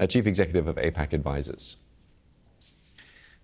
Chief Executive of APAC Advisors.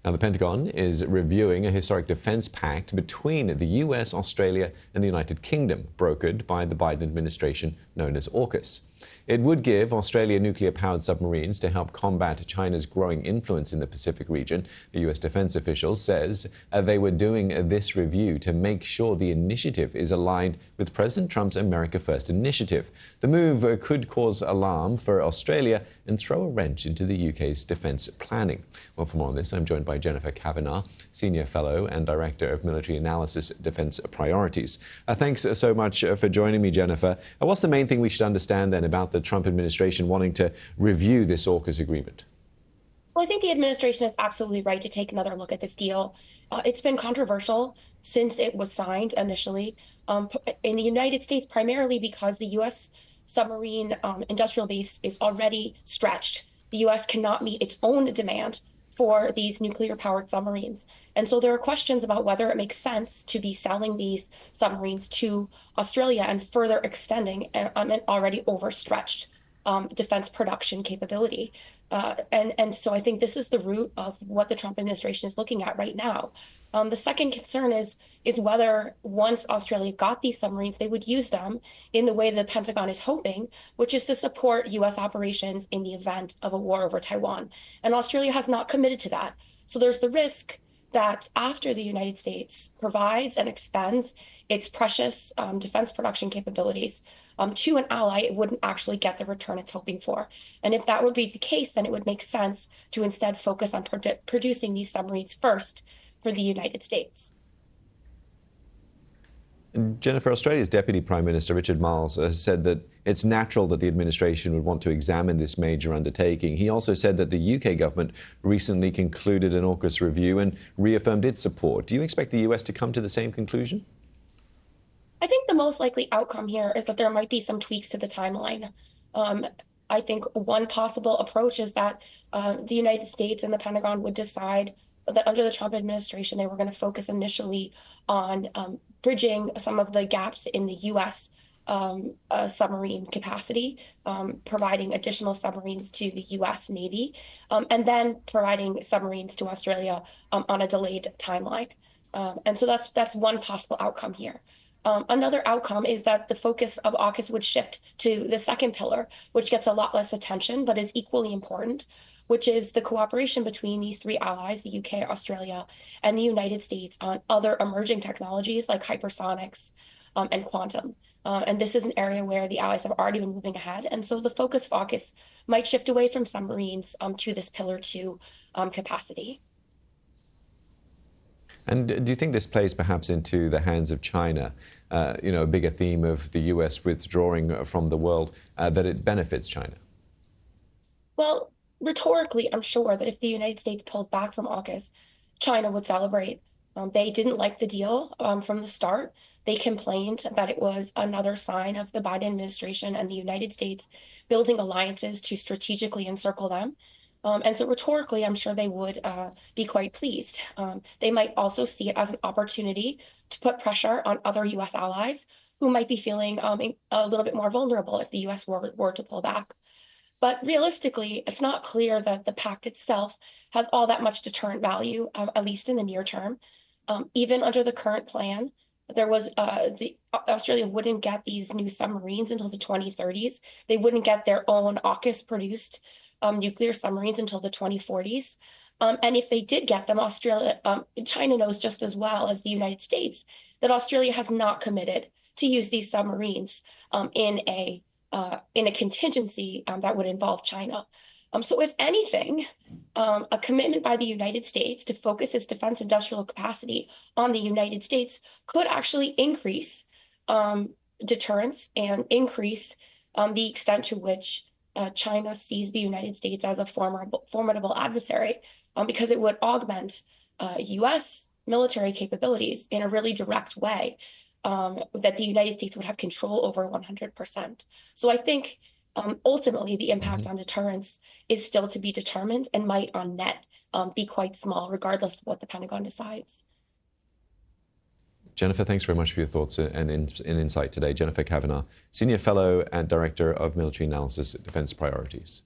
Now, the Pentagon is reviewing a historic defense pact between the US, Australia, and the United Kingdom, brokered by the Biden administration, known as AUKUS. It would give Australia nuclear-powered submarines to help combat China's growing influence in the Pacific region. A U.S. defense official says they were doing this review to make sure the initiative is aligned with President Trump's America First initiative. The move could cause alarm for Australia and throw a wrench into the UK's defense planning. Well, for more on this, I'm joined by Jennifer Kavanagh, Senior Fellow and Director of Military Analysis Defense Priorities. Thanks so much for joining me, Jennifer. What's the main thing we should understand then about the Trump administration wanting to review this AUKUS agreement? Well, I think the administration is absolutely right to take another look at this deal. It's been controversial since it was signed initially in the United States, primarily because the U.S. submarine industrial base is already stretched. The U.S. cannot meet its own demand for these nuclear-powered submarines. And so there are questions about whether it makes sense to be selling these submarines to Australia and further extending an already overstretched defense production capability. And so I think this is the root of what the Trump administration is looking at right now. The second concern is whether once Australia got these submarines, they would use them in the way the Pentagon is hoping, which is to support U.S. operations in the event of a war over Taiwan. And Australia has not committed to that. So there's the risk that after the United States provides and expends its precious defense production capabilities to an ally, it wouldn't actually get the return it's hoping for. And if that would be the case, then it would make sense to instead focus on producing these submarines first for the United States. Jennifer, Australia's Deputy Prime Minister Richard Marles has said that it's natural that the administration would want to examine this major undertaking. He also said that the UK government recently concluded an AUKUS review and reaffirmed its support. Do you expect the US to come to the same conclusion? I think the most likely outcome here is that there might be some tweaks to the timeline. I think one possible approach is that the United States and the Pentagon would decide that under the Trump administration, they were going to focus initially on bridging some of the gaps in the U.S. Submarine capacity, providing additional submarines to the U.S. Navy, and then providing submarines to Australia on a delayed timeline. And so that's one possible outcome here. Another outcome is that the focus of AUKUS would shift to the second pillar, which gets a lot less attention, but is equally important, which is the cooperation between these three allies, the UK, Australia, and the United States on other emerging technologies like hypersonics and quantum. And this is an area where the allies have already been moving ahead. And so the focus of AUKUS might shift away from submarines to this Pillar 2 capacity. And do you think this plays perhaps into the hands of China, a bigger theme of the US withdrawing from the world, that it benefits China? Well, rhetorically, I'm sure that if the United States pulled back from AUKUS, China would celebrate. They didn't like the deal from the start. They complained that it was another sign of the Biden administration and the United States building alliances to strategically encircle them. And so rhetorically, I'm sure they would be quite pleased. They might also see it as an opportunity to put pressure on other U.S. allies who might be feeling a little bit more vulnerable if the U.S. were to pull back. But realistically, it's not clear that the pact itself has all that much deterrent value, at least in the near term. Even under the current plan, there was Australia wouldn't get these new submarines until the 2030s. They wouldn't get their own AUKUS-produced nuclear submarines until the 2040s. And if they did get them, China knows just as well as the United States that Australia has not committed to use these submarines in a contingency that would involve China. So if anything, a commitment by the United States to focus its defense industrial capacity on the United States could actually increase deterrence and increase the extent to which China sees the United States as a formidable adversary, because it would augment U.S. military capabilities in a really direct way that the United States would have control over 100%. So I think ultimately the impact on deterrence is still to be determined and might on net be quite small, regardless of what the Pentagon decides. Jennifer, thanks very much for your thoughts and insight today. Jennifer Kavanagh, Senior Fellow and Director of Military Analysis at Defense Priorities.